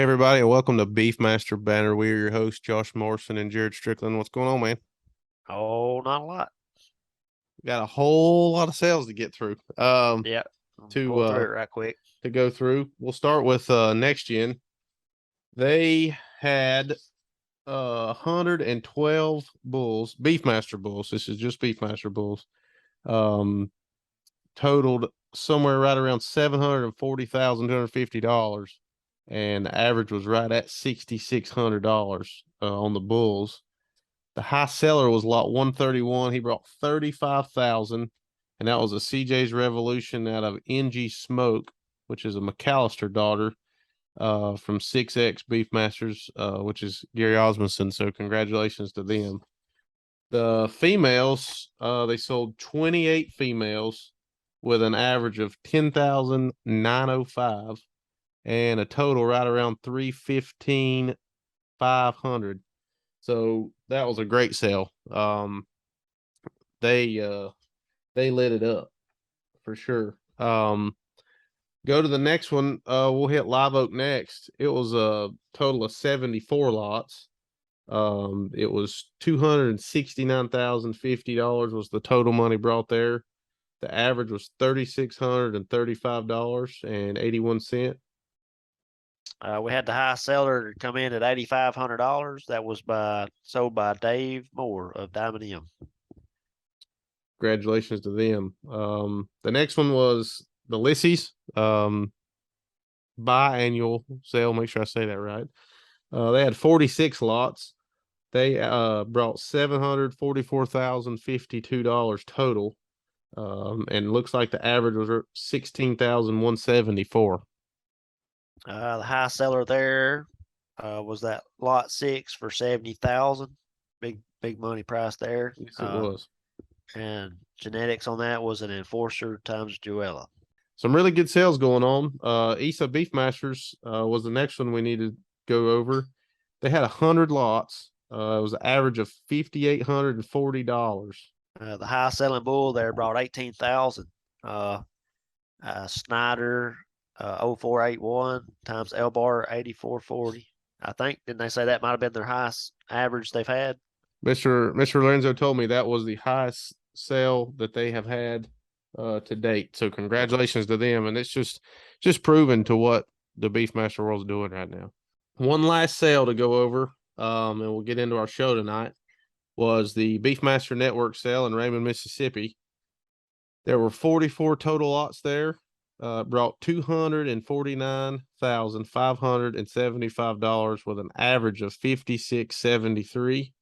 Hey everybody, and welcome to Beefmaster Banner. We are your hosts, Josh Morrison and Jared Strickland. What's going on, man? Oh, not a lot. Got a whole lot of sales to get through. Yeah. To Pull through uh it right quick. to go through. We'll start with next gen. They had 112 bulls, Beefmaster bulls. This is just Beefmaster bulls. Um, totaled somewhere right around $740,250, and the average was right at $6,600 on the bulls. The high seller was lot 131. He brought 35,000, and that was a CJ's Revolution out of NG Smoke, which is a McAllister daughter from 6X Beefmasters, which is Gary Osmondson. So congratulations to them. The females, they sold 28 females with an average of 10,905 and a total right around 315,500. So that was a great sale. They lit it up for sure. Go to the next one. We'll hit Live Oak next. It was a total of 74 lots. It was $269,050 was the total money brought there. The average was $3,635.81. We had the high seller come in at $8,500. That was sold by Dave Moore of Diamond M. Congratulations to them. The next one was the Lissies biannual sale. Make sure I say that right. They had 46 lots. They brought $744,052 total. And looks like the average was 16,174. The high seller there was that lot 6 for 70,000. Big money price there. Yes, it was. And genetics on that was an Enforcer times Joella. Some really good sales going on. Isa Beefmasters was the next one we needed to go over. They had 100 lots. It was an average of $5,840. The high selling bull there brought 18,000. Snyder 0481 times L bar 8440. I think, didn't they say that might have been their highest average they've had? Mr. Lorenzo told me that was the highest sale that they have had to date. So congratulations to them. And it's just proven to what the Beefmaster world's doing right now. One last sale to go over, and we'll get into our show tonight, was the Beefmaster Network sale in Raymond, Mississippi. There were 44 total lots there. Brought $249,575 with an average of 5673.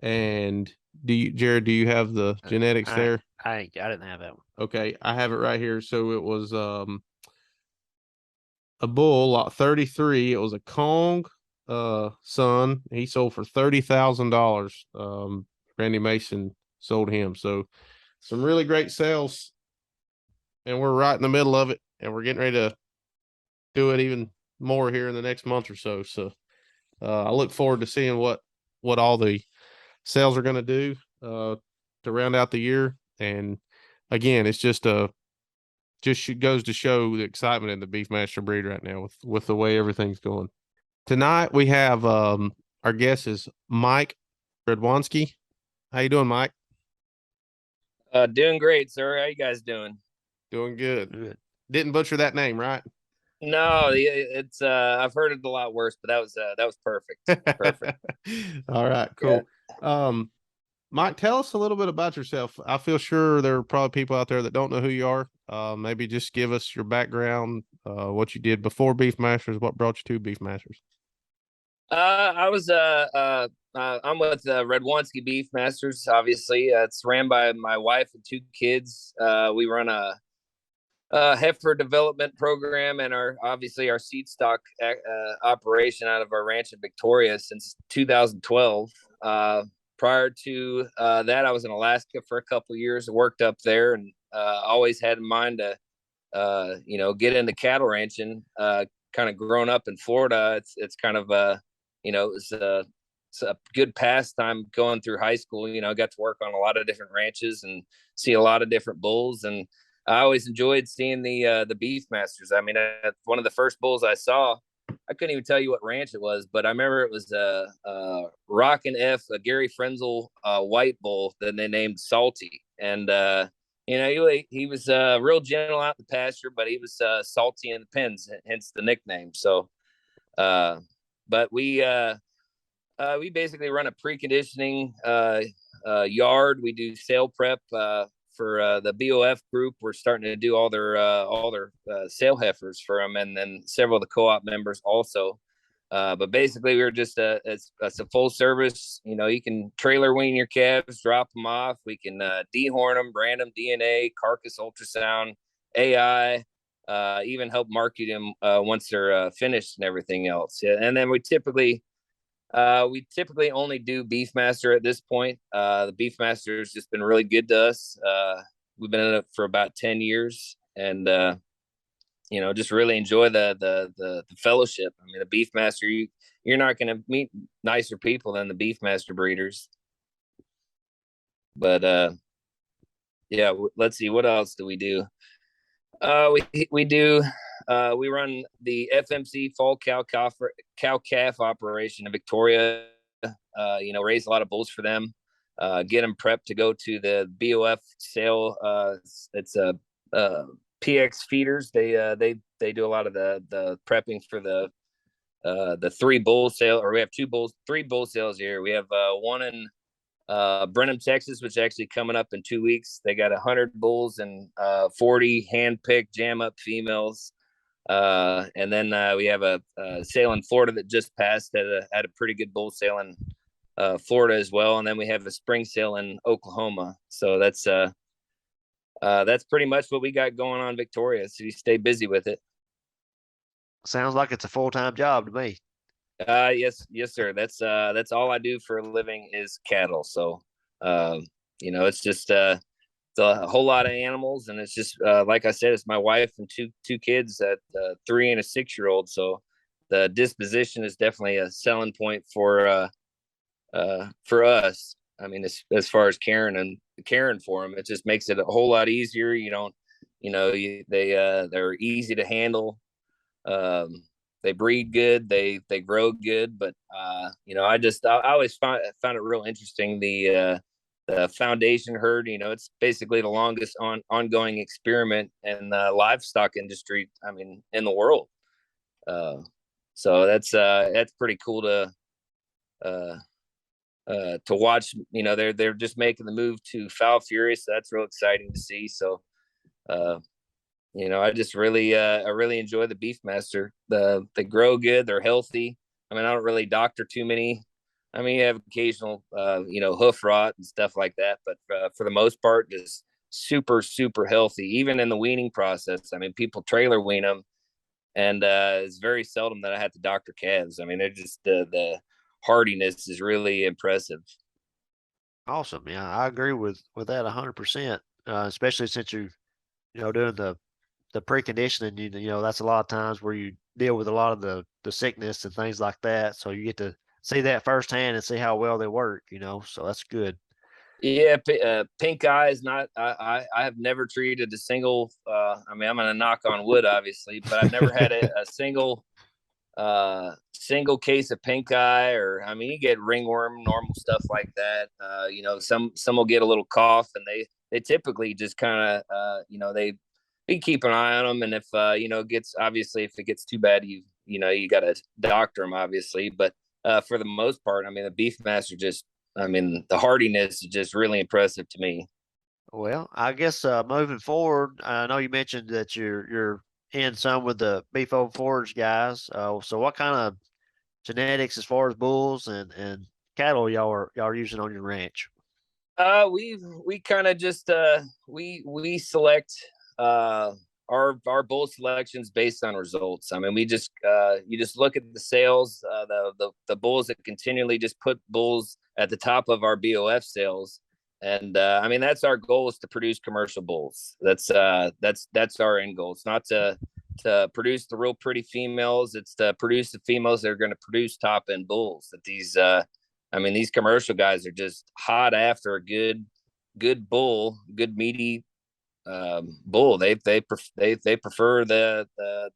And Jared, do you have the genetics there? I didn't have that one. Okay, I have it right here. So it was a bull, lot 33. It was a Kong son. He sold for $30,000. Randy Mason sold him. So some really great sales. And we're right in the middle of it, and we're getting ready to do it even more here in the next month or so. So I look forward to seeing what all the sales are going to do to round out the year. And again, it's just goes to show the excitement in the Beefmaster breed right now with the way everything's going. Tonight we have our guest is Mike Radwanski. How you doing, Mike? Doing great, sir. How you guys doing? Doing good. Didn't butcher that name, right? No, it's I've heard it a lot worse, but that was perfect. Perfect. All right, cool. Yeah. Mike, tell us a little bit about yourself. I feel sure there are probably people out there that don't know who you are. Maybe just give us your background, what you did before Beefmasters, what brought you to Beefmasters. I'm with Radwanski Beefmasters. Obviously, it's ran by my wife and 2 kids. We run a heifer development program and our seed stock operation out of our ranch in Victoria since 2012. Prior to that, I was in Alaska for a couple of years. I worked up there and always had in mind to get into cattle ranching. Kind of grown up in Florida, it's kind of it's a good pastime going through high school. I got to work on a lot of different ranches and see a lot of different bulls, and I always enjoyed seeing the Beefmasters. I mean, one of the first bulls I saw I couldn't even tell you what ranch it was, but I remember it was a Rockin' F, a Gary Frenzel white bull that they named Salty. And, he was real gentle out in the pasture, but he was salty in the pens, hence the nickname. So, but we basically run a preconditioning yard. We do sale prep for the BOF group. We're starting to do all their sale heifers for them, and then several of the co-op members also. But basically, we're just it's a full service. You can trailer wean your calves, drop them off. We can dehorn them, brand them, DNA, carcass ultrasound, AI, even help market them once they're finished and everything else. Yeah, and then we typically only do Beefmaster at this point. The Beefmaster has just been really good to us. We've been in it for about 10 years, and just really enjoy the fellowship. I mean, the Beefmaster, you're not going to meet nicer people than the Beefmaster breeders. But yeah, let's see, what else do we do? We run the FMC fall cow calf operation in Victoria. Raise a lot of bulls for them. Get them prepped to go to the BOF sale. It's a PX feeders. They do a lot of the prepping for the 3 bull sale, or we have 3 bull sales here. We have one in Brenham, Texas, which is actually coming up in 2 weeks. They got 100 bulls and 40 hand-picked jam-up females. And then we have a sale in Florida that just passed. Had a pretty good bull sale in Florida as well. And then we have a spring sale in Oklahoma. So that's pretty much what we got going on in Victoria. So you stay busy with it. Sounds like it's a full-time job to me. Yes, sir. That's all I do for a living is cattle. So, it's just it's a whole lot of animals, and it's just like I said, it's my wife and two kids, at 3 and a 6-year-old. So the disposition is definitely a selling point for us. I mean, as far as caring for them, it just makes it a whole lot easier. They're easy to handle. They breed good, they grow good, but I always found it real interesting, the foundation herd. It's basically the longest ongoing experiment in the livestock industry, I mean, in the world. So that's pretty cool to watch. They're just making the move to fowl fury, so that's real exciting to see. So I just really enjoy the Beefmaster. They grow good, they're healthy. I mean, I don't really doctor too many. I mean, you have occasional hoof rot and stuff like that, but for the most part, just super, super healthy, even in the weaning process. I mean, people trailer wean them, and it's very seldom that I have to doctor calves. I mean, they're just the hardiness is really impressive. Awesome. Yeah, I agree with that 100%. Especially since you're doing the preconditioning. That's a lot of times where you deal with a lot of the sickness and things like that. So you get to see that firsthand and see how well they work. So that's good. Yeah, pink eye is not. I have never treated a single. I mean, I'm gonna knock on wood, obviously, but I've never had a single case of pink eye. Or, I mean, you get ringworm, normal stuff like that. Some will get a little cough, and they typically just kind of you keep an eye on them, and if if it gets too bad, you got to doctor them, obviously. But for the most part, I mean, the Beefmaster the hardiness is just really impressive to me. Well, I guess moving forward, I know you mentioned that you're in some with the Beef Over Forage guys. So what kind of genetics as far as bulls and cattle y'all are using on your ranch? We kind of just we select our bull selections based on results. I mean, we just you just look at the sales, the bulls that continually just put bulls at the top of our BOF sales. And I mean, that's our goal, is to produce commercial bulls. That's our end goal. It's not to produce the real pretty females. It's to produce the females that are going to produce top end bulls. That these commercial guys are just hot after a good bull, good meaty bull. They prefer the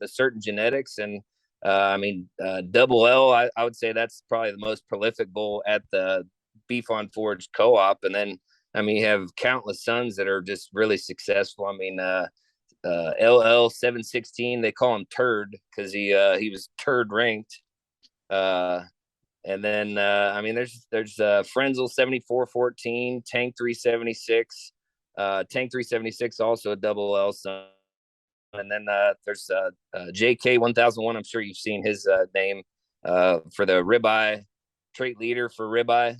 certain genetics, and Double L, I would say that's probably the most prolific bull at the Beef on Forage co-op. And then, you have countless sons that are just really successful. LL 716, they call him Turd because he was turd ranked. And then, there's Frenzel 7414, Tank 376, Tank 376, also a double L son. And then there's JK 1001. I'm sure you've seen his name for the ribeye trait leader for ribeye.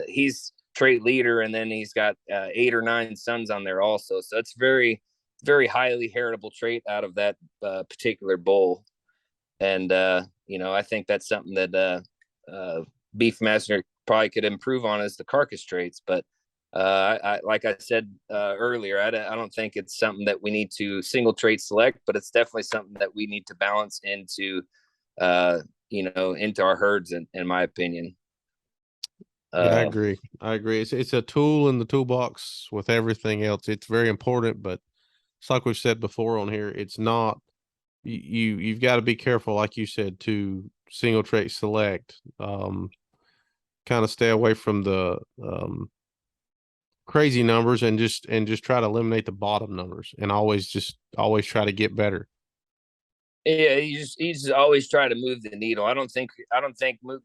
He's trait leader, and then he's got 8 or 9 sons on there also. So it's very, very highly heritable trait out of that particular bull. And I think that's something that Beefmaster probably could improve on is the carcass traits. But like I said earlier, I don't think it's something that we need to single trait select, but it's definitely something that we need to balance into our herds, in my opinion. Yeah, I agree. It's a tool in the toolbox with everything else. It's very important, but it's like we've said before on here, it's not. You've got to be careful, like you said, to single trait select. Kind of stay away from the crazy numbers and just try to eliminate the bottom numbers, and always try to get better. Yeah, you just always try to move the needle. I don't think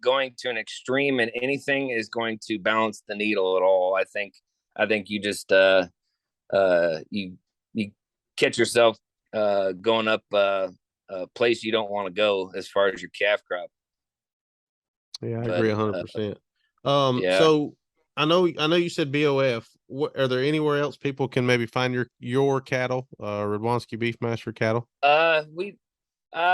going to an extreme in anything is going to balance the needle at all. I think you just you catch yourself going up a place you don't want to go as far as your calf crop. Yeah, I agree 100%. Yeah. So I know you said BOF. Are there anywhere else people can maybe find your cattle, Radwanski Beefmaster cattle?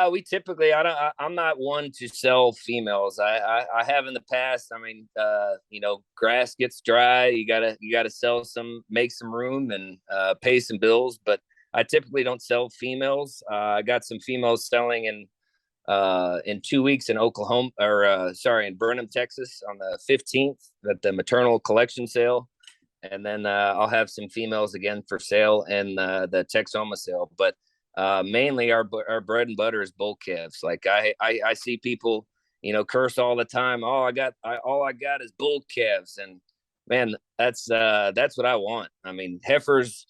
We typically, I'm not one to sell females. I have in the past. Grass gets dry. You gotta sell some, make some room, and pay some bills. But I typically don't sell females. I got some females selling in 2 weeks in Oklahoma, in Burnham, Texas, on the 15th at the maternal collection sale. And then I'll have some females again for sale in the Texoma sale. But mainly our bread and butter is bull calves. Like I see people, curse all the time. Oh, all I got is bull calves. And man, that's what I want. Heifers,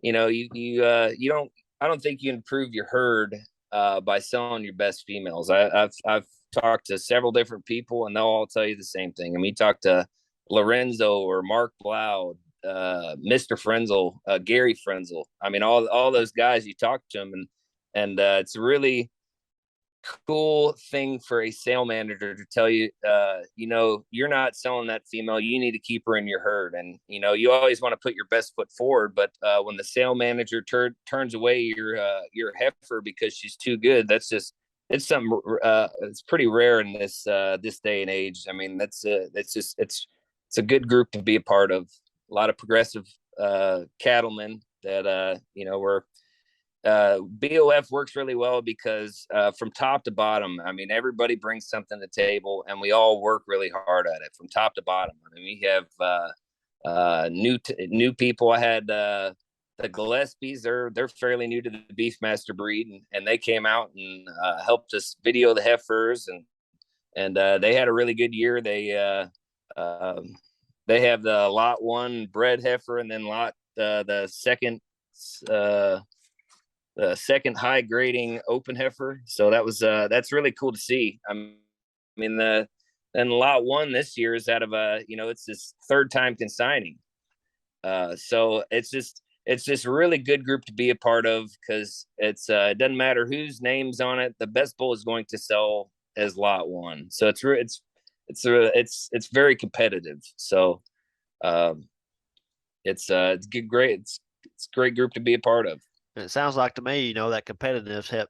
I don't think you improve your herd by selling your best females. I've talked to several different people, and they'll all tell you the same thing. Talk to Lorenzo or Mark Blau, Mr. Frenzel, Gary Frenzel. All those guys, you talk to them, and it's a really cool thing for a sale manager to tell you, you're not selling that female. You need to keep her in your herd. And, you always want to put your best foot forward. But when the sale manager turns away your heifer because she's too good, it's something, it's pretty rare in this day and age. It's a good group to be a part of. A lot of progressive cattlemen that, we're, BOF works really well because from top to bottom, everybody brings something to the table, and we all work really hard at it from top to bottom. We have new people. I had the Gillespies. They're fairly new to the Beefmaster breed, and they came out and helped us video the heifers, and they had a really good year. They have the lot 1 bred heifer, and then the second high grading open heifer. So that's really cool to see. Then lot 1 this year is out of it's this 3rd time consigning. So it's just a really good group to be a part of, because it doesn't matter whose name's on it. The best bull is going to sell as lot 1. So it's very competitive. So it's great. It's a great group to be a part of. And it sounds like to me, that competitiveness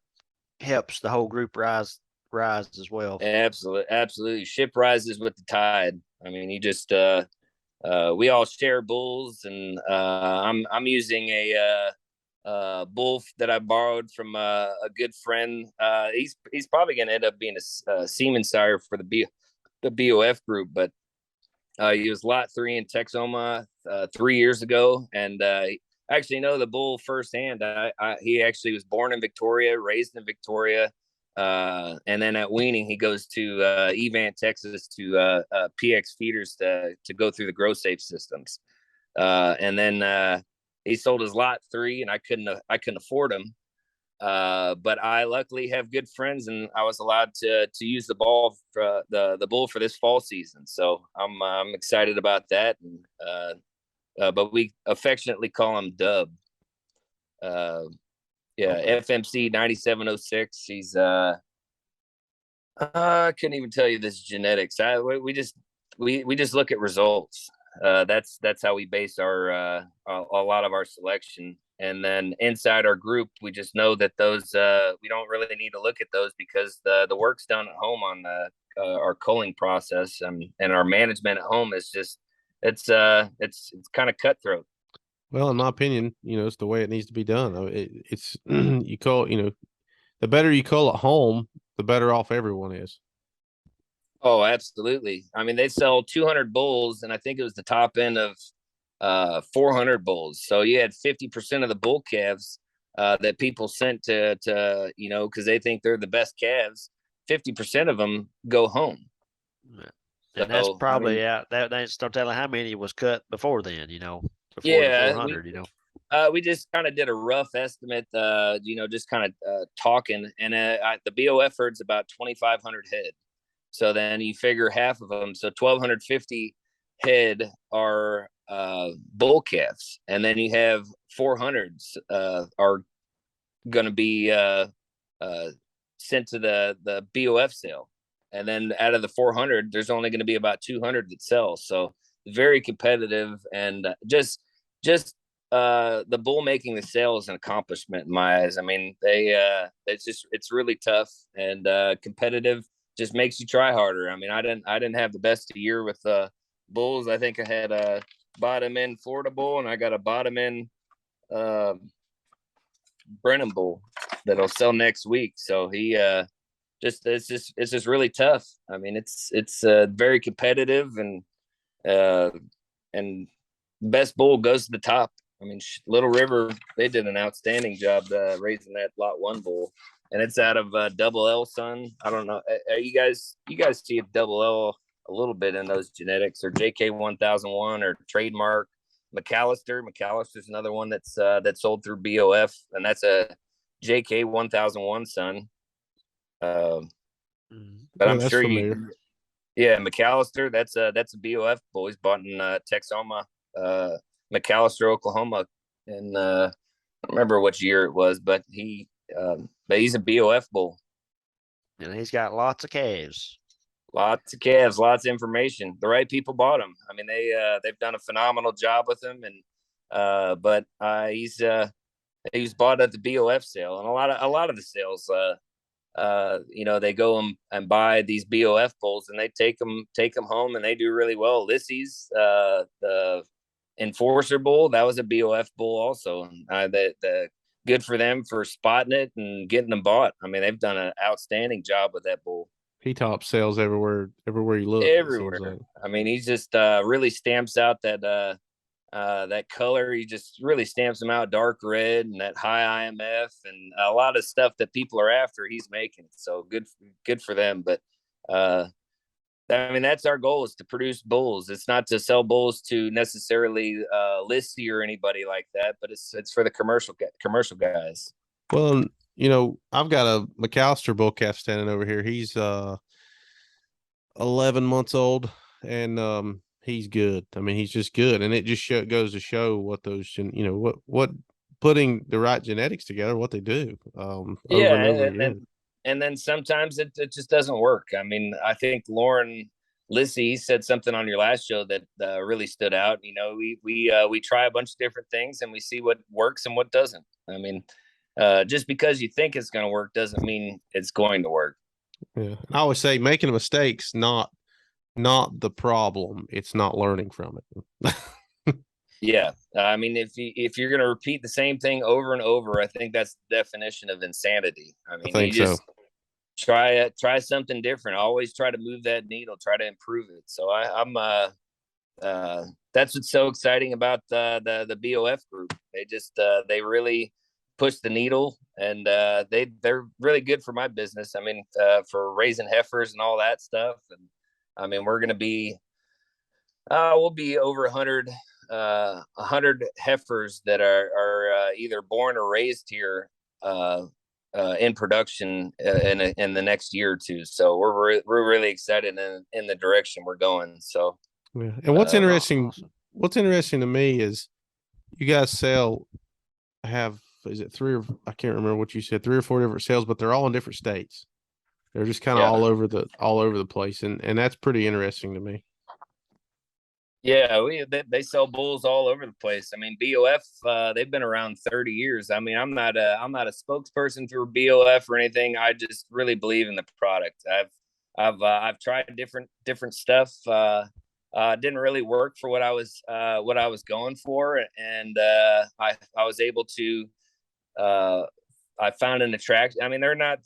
helps the whole group rise as well. Absolutely. Ship rises with the tide. You just we all share bulls, and I'm using a bull that I borrowed from a good friend. He's probably going to end up being a semen sire for the BOF group, but he was lot 3 in Texoma 3 years ago, and I actually know the bull firsthand. He actually was born in Victoria, raised in Victoria, And then at weaning, he goes to Evan, Texas, to PX feeders to go through the grow safe systems. And then he sold his lot 3, and I couldn't afford him. But I luckily have good friends, and I was allowed to use the bull for this fall season. So I'm excited about that. And but we affectionately call him Dub. FMC 9706. He's I couldn't even tell you this genetics. We just look at results. That's how we base our a lot of our selection. And then inside our group, we just know that those we don't really need to look at those, because the work's done at home on our culling process, and our management at home is just it's kind of cutthroat. Well, in my opinion, it's the way it needs to be done. It's you call, the better you cull at home, the better off everyone is. Oh, absolutely. I mean, they sell 200 bulls, and I think it was the top end of 400 bulls. So you had 50% of the bull calves that people sent to because they think they're the best calves. 50% of them go home. And that's probably that ain't no telling how many was cut before then, before the 400, we just kind of did a rough estimate, just kind of talking, and the BOF herd's about 2,500 head. So then you figure half of them, so 1,250 head are bull calves, and then you have 400s are going to be sent to the BOF sale, and then out of the 400, there's only going to be about 200 that sell. So very competitive, and just the bull making the sale is an accomplishment in my eyes. I mean, it's really tough and competitive. Just makes you try harder. I mean, I didn't have the best of year with bulls. I think I had a bottom end Florida bull, and I got a bottom end Brennan bull that'll sell next week. So it's just really tough. I mean, it's very competitive, and best bull goes to the top. I mean, Little River, they did an outstanding job raising that lot 1 bull. And it's out of Double L, son. I don't know. You guys see a Double L a little bit in those genetics, or JK 1001 or Trademark. McAllister's another one that's sold through BOF, and that's a JK 1001, son. But I'm sure familiar. McAllister, that's a BOF bull. He's bought in Texoma, McAllister, Oklahoma, and I don't remember which year it was, but but he's a BOF bull. And he's got lots of calves. Lots of calves, lots of information. The right people bought him. I mean, they've done a phenomenal job with him, and but he was bought at the BOF sale, and a lot of the sales, they go and buy these BOF bulls, and they take them home, and they do really well. Lissy's the Enforcer bull, that was a BOF bull also. The good for them for spotting it and getting them bought. I mean, they've done an outstanding job with that bull. He top sales everywhere you look. Everywhere. Like. I mean, he just really stamps out that color. He just really stamps them out dark red and that high IMF and a lot of stuff that people are after. He's making. So good for them. But I mean, that's our goal, is to produce bulls. It's not to sell bulls to necessarily Lissy or anybody like that, but it's for the commercial guys. Well, I've got a McAllister bull calf standing over here. He's 11 months old, and he's good. I mean, he's just good, and it just goes to show what those, what putting the right genetics together, what they do. Over and over. And then sometimes it just doesn't work. I mean, I think Lauren Lissy said something on your last show that really stood out. We try a bunch of different things, and we see what works and what doesn't. I mean, just because you think it's going to work doesn't mean it's going to work. Yeah, I always say making mistakes not the problem. It's not learning from it. Yeah, I mean, if you're going to repeat the same thing over and over, I think that's the definition of insanity. I mean, you just try something different. Always try to move that needle. Try to improve it. So I'm that's what's so exciting about the BOF group. They just they really push the needle, and they're really good for my business. I mean, for raising heifers and all that stuff. And I mean, we're going to be we'll be over 100 heifers that are either born or raised here in production in the next year or two. So we're really excited in the direction we're going. So yeah. And what's interesting to me is you guys have is it I can't remember what you said, 3 or 4 different sales, but they're all in different states. They're just kind of all over the place, and that's pretty interesting to me. Yeah, they sell bulls all over the place. I mean, BOF, they've been around 30 years. I mean, I'm not a spokesperson for BOF or anything. I just really believe in the product. I've tried different stuff. Didn't really work for what I was going for, and I was able to. I found an attraction. I mean, they're not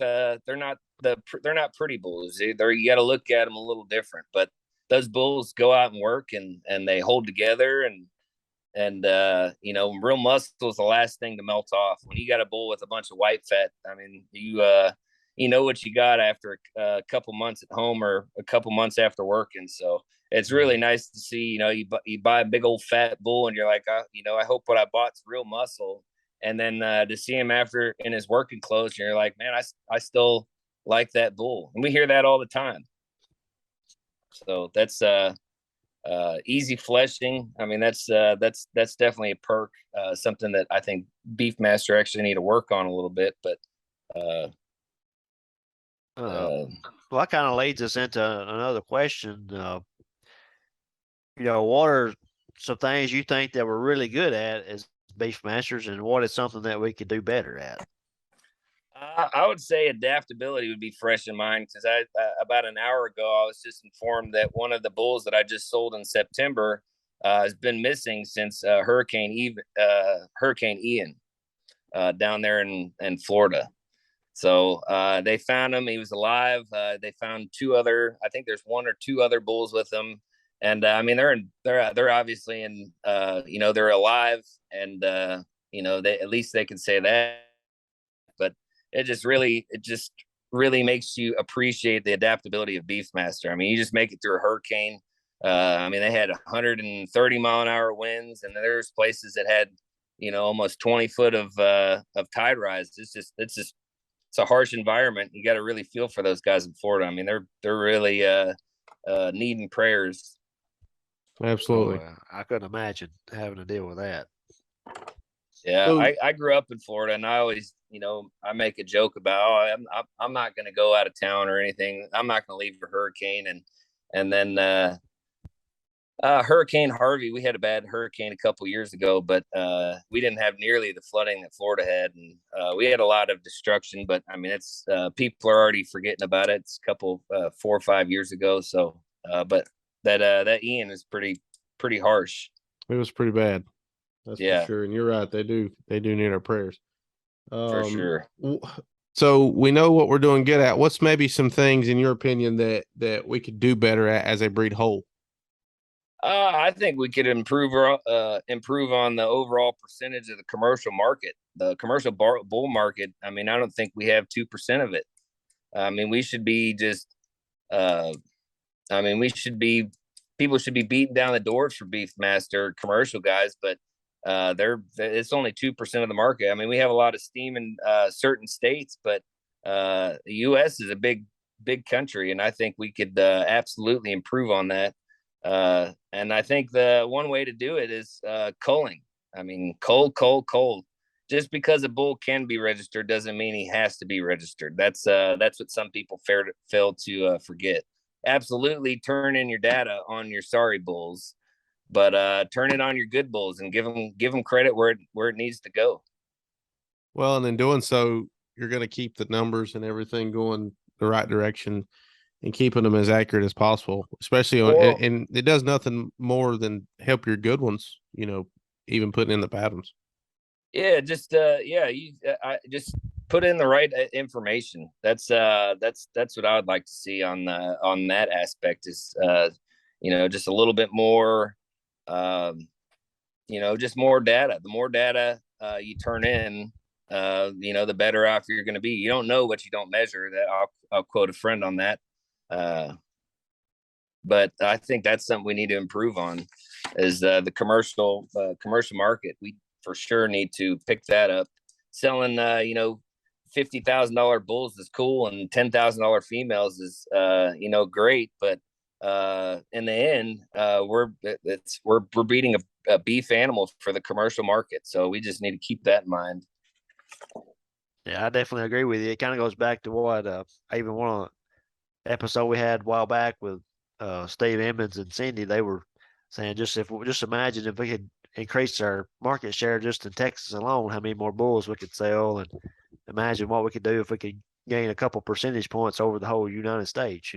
pretty bulls. You got to look at them a little different, but those bulls go out and work, and they hold together, and real muscle is the last thing to melt off. When you got a bull with a bunch of white fat, I mean, you know what you got after a couple months at home or a couple months after working. So it's really nice to see, you buy a big old fat bull and you're like, I hope what I bought's real muscle. And then to see him after in his working clothes, and you're like, man, I still like that bull. And we hear that all the time. So that's easy fleshing. I mean, that's definitely a perk, something that I think Beefmaster actually need to work on a little bit. But well, that kind of leads us into another question. What are some things you think that we're really good at as Beefmasters, and what is something that we could do better at? I would say adaptability would be fresh in mind, because about an hour ago I was just informed that one of the bulls that I just sold in September has been missing since Hurricane Ian down there in Florida. So they found him; he was alive. They found I think there's 1 or 2 other bulls with him, and I mean they're obviously in they're alive, and they at least they can say that. But it just really makes you appreciate the adaptability of Beefmaster. I mean, you just make it through a hurricane. I mean, they had 130-mile-an-hour winds, and there's places that had, almost 20 foot of tide rise. It's a harsh environment. You got to really feel for those guys in Florida. I mean, they're really needing prayers. Absolutely. I couldn't imagine having to deal with that. Yeah, so, I grew up in Florida, and I always, I make a joke about, I'm not going to go out of town or anything. I'm not going to leave a hurricane. And then Hurricane Harvey, we had a bad hurricane a couple years ago, but we didn't have nearly the flooding that Florida had. And we had a lot of destruction, but I mean, it's people are already forgetting about it. It's a couple, 4 or 5 years ago. So, but that Ian is pretty harsh. It was pretty bad. That's for sure. And you're right. They do need our prayers. For sure. So we know what we're doing good at. What's maybe some things in your opinion that we could do better at as a breed whole? I think we could improve on the overall percentage of the commercial market, the commercial bull market. I mean, I don't think we have 2% of it. I mean, we should be people should be beating down the doors for Beefmaster commercial guys, but it's only 2% of the market. I mean, we have a lot of steam in certain states, but the U.S. is a big country, and I think we could absolutely improve on that. And I think the one way to do it is culling. I mean, cull. Just because a bull can be registered doesn't mean he has to be registered. That's what some people fail to forget. Absolutely, turn in your data on your sorry bulls, but turn it on your good bulls and give them credit where it needs to go. Well, and in doing so, you're going to keep the numbers and everything going the right direction and keeping them as accurate as possible, especially and it does nothing more than help your good ones, even putting in the patterns. Yeah, just just put in the right information. That's what I would like to see on that aspect is just a little bit more just more data. The more data you turn in, the better off you're going to be. You don't know what you don't measure. That I'll quote a friend on that. But I think that's something we need to improve on, is the commercial market. We for sure need to pick that up. Selling $50,000 bulls is cool, and $10,000 females is great, but in the end, we're breeding a beef animal for the commercial market, so we just need to keep that in mind. Yeah, I definitely agree with you. It kind of goes back to what even one of the episode we had a while back with Steve Emmons and Cindy. They were saying just imagine if we could increase our market share just in Texas alone, how many more bulls we could sell, and imagine what we could do if we could gain a couple percentage points over the whole United States.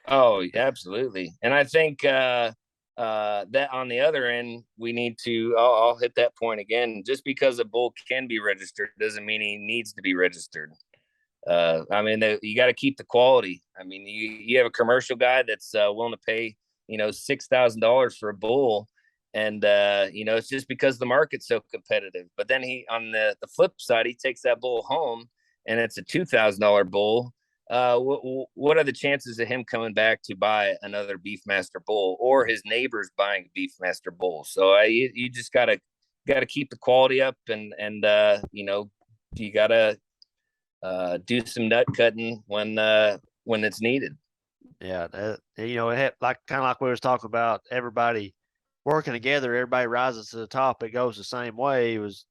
Oh, absolutely. And I think that on the other end, we need to, I'll hit that point again. Just because a bull can be registered doesn't mean he needs to be registered. You got to keep the quality. I mean, you have a commercial guy that's willing to pay, $6,000 for a bull. And, it's just because the market's so competitive. But then on the flip side, he takes that bull home and it's a $2,000 bull. What are the chances of him coming back to buy another Beefmaster bull, or his neighbors buying a Beefmaster bull? So you just gotta keep the quality up, and you gotta do some nut cutting when it's needed. Yeah, it like kind of like we was talking about, everybody working together, everybody rises to the top. It goes the same way. It was,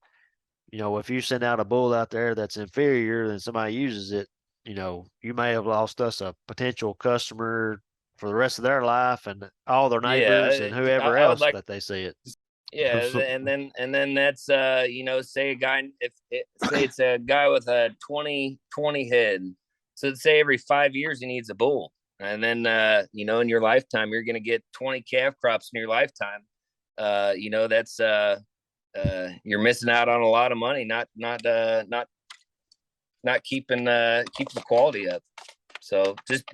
if you send out a bull out there that's inferior, then somebody uses it. You may have lost us a potential customer for the rest of their life, and all their neighbors and whoever else that they see it. Yeah, and then that's say a guy, say it's a guy with a 20 head. So say every 5 years he needs a bull, and then in your lifetime you're going to get 20 calf crops in your lifetime. That's you're missing out on a lot of money, not keeping the quality up. So just,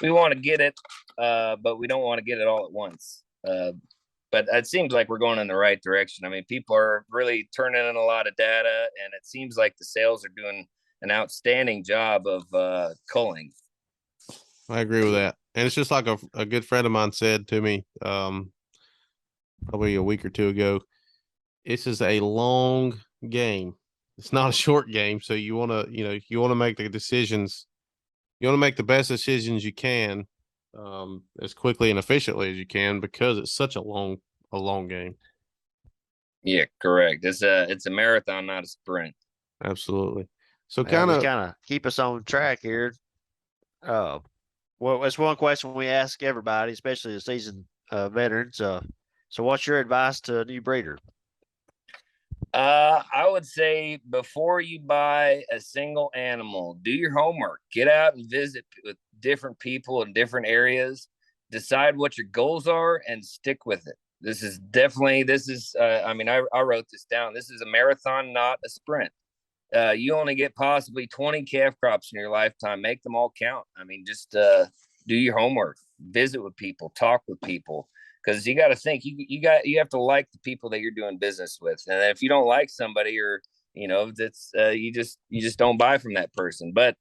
we want to get it, but we don't want to get it all at once. But it seems like we're going in the right direction. I mean, people are really turning in a lot of data, and it seems like the sales are doing an outstanding job of culling. I agree with that. And it's just like a good friend of mine said to me, probably a week or two ago, this is a long game. It's not a short game. So you want to make the decisions. You want to make the best decisions you can, as quickly and efficiently as you can, because it's such a long game. Yeah, correct. It's a marathon, not a sprint. Absolutely. So kind of keep us on track here. Well, it's one question we ask everybody, especially the seasoned veterans. So what's your advice to a new breeder? I would say, before you buy a single animal, do your homework. Get out and visit with different people in different areas. Decide what your goals are and stick with it. I wrote this down. This is a marathon, not a sprint. You only get possibly 20 calf crops in your lifetime. Make them all count. I mean, just do your homework. Visit with people. Talk with people. Because you got to think, you have to like the people that you're doing business with, and if you don't like somebody, or that's you just don't buy from that person. But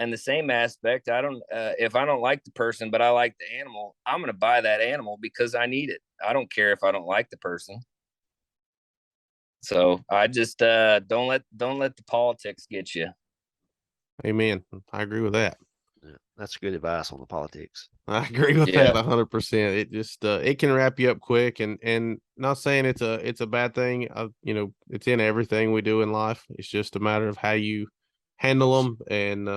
in the same aspect, if I don't like the person, but I like the animal, I'm going to buy that animal because I need it. I don't care if I don't like the person. So I just don't let the politics get you. Amen. I agree with that. Yeah, that's good advice on the politics. I agree with that 100%. It just it can wrap you up quick, and not saying it's a bad thing. It's in everything we do in life. It's just a matter of how you handle them, and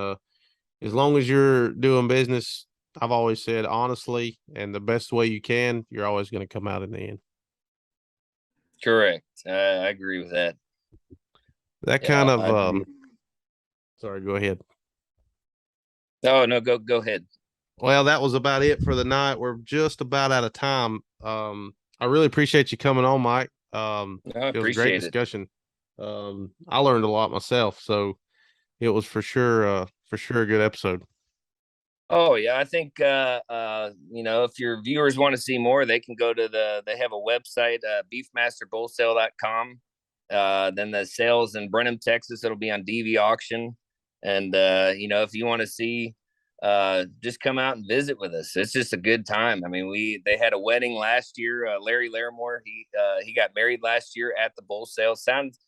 as long as you're doing business, I've always said, honestly, and the best way you can, you're always going to come out in the end. Correct. I agree with that. That kind of sorry, go ahead. Oh, no, go ahead. Well, that was about it for the night. We're just about out of time. I really appreciate you coming on, Mike. It was a great discussion. I learned a lot myself, so it was for sure a good episode. Oh yeah, I think if your viewers want to see more, they can go to they have a website, beefmasterbullsale.com. Then the sales in Brenham, Texas, it'll be on DV auction. And if you want to see, just come out and visit with us. It's just a good time. I mean, they had a wedding last year. Larry Larimore, he got married last year at the bull sale. Sounds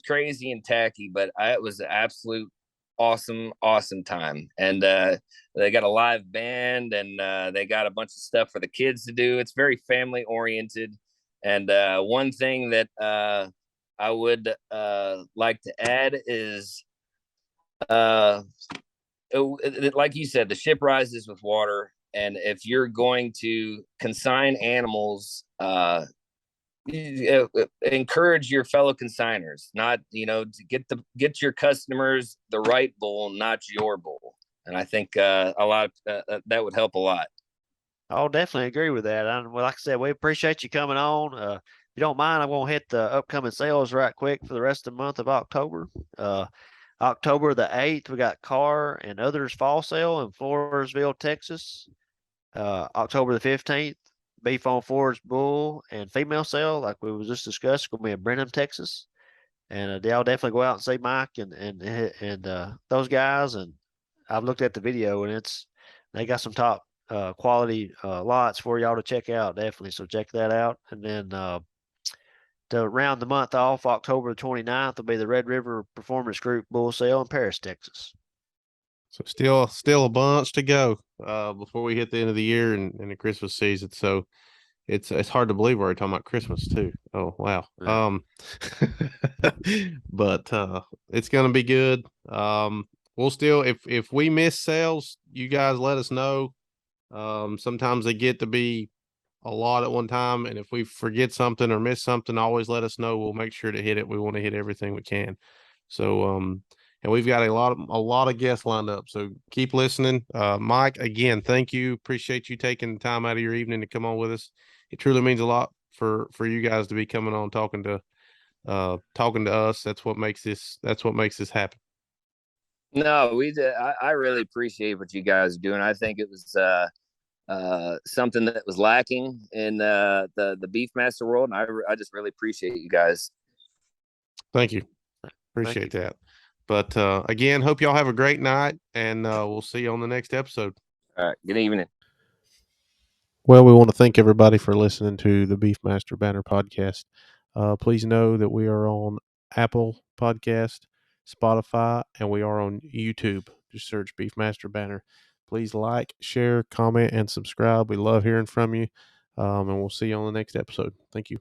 crazy and tacky, but it was an absolute awesome time. And they got a live band, and they got a bunch of stuff for the kids to do. It's very family oriented. And one thing that I would like to add is, like you said, the ship rises with water. And if you're going to consign animals, encourage your fellow consigners, not, to get your customers the right bull, not your bull. And I think a lot of that would help a lot. I'll definitely agree with that. Well, like I said, we appreciate you coming on. If you don't mind, I'm going to hit the upcoming sales right quick for the rest of the month of October. October the 8th, we got Car and Others Fall Sale in Floresville, Texas. October the 15th, Beef on Forage Bull and Female Sale, like we was just discussed, going to be in Brenham, Texas. And I'll definitely go out and see Mike and those guys. And I've looked at the video, and they got some top quality lots for y'all to check out, definitely. So check that out. And then to round the month off, October 29th will be the Red River Performance Group Bull Sale in Paris, Texas. So still a bunch to go before we hit the end of the year and the Christmas season. So it's hard to believe we're already talking about Christmas too. Oh wow. Yeah. But it's gonna be good. We'll still, if we miss sales, you guys let us know. Sometimes they get to be a lot at one time, and if we forget something or miss something, always let us know. We'll make sure to hit it. We want to hit everything we can. So and we've got a lot of guests lined up, so keep listening. Mike, again, thank you. Appreciate you taking the time out of your evening to come on with us. It truly means a lot for you guys to be coming on, talking to us. That's what makes this happen. No, I really appreciate what you guys are doing. I think it was something that was lacking in the Beefmaster world, and I just really appreciate you guys. Thank you. Appreciate that. But again, hope y'all have a great night, and we'll see you on the next episode. All right. Good evening. Well, we want to thank everybody for listening to the Beefmaster Banner podcast. Please know that we are on Apple Podcast, Spotify, and we are on YouTube. Just search Beefmaster Banner. Please like, share, comment, and subscribe. We love hearing from you, and we'll see you on the next episode. Thank you.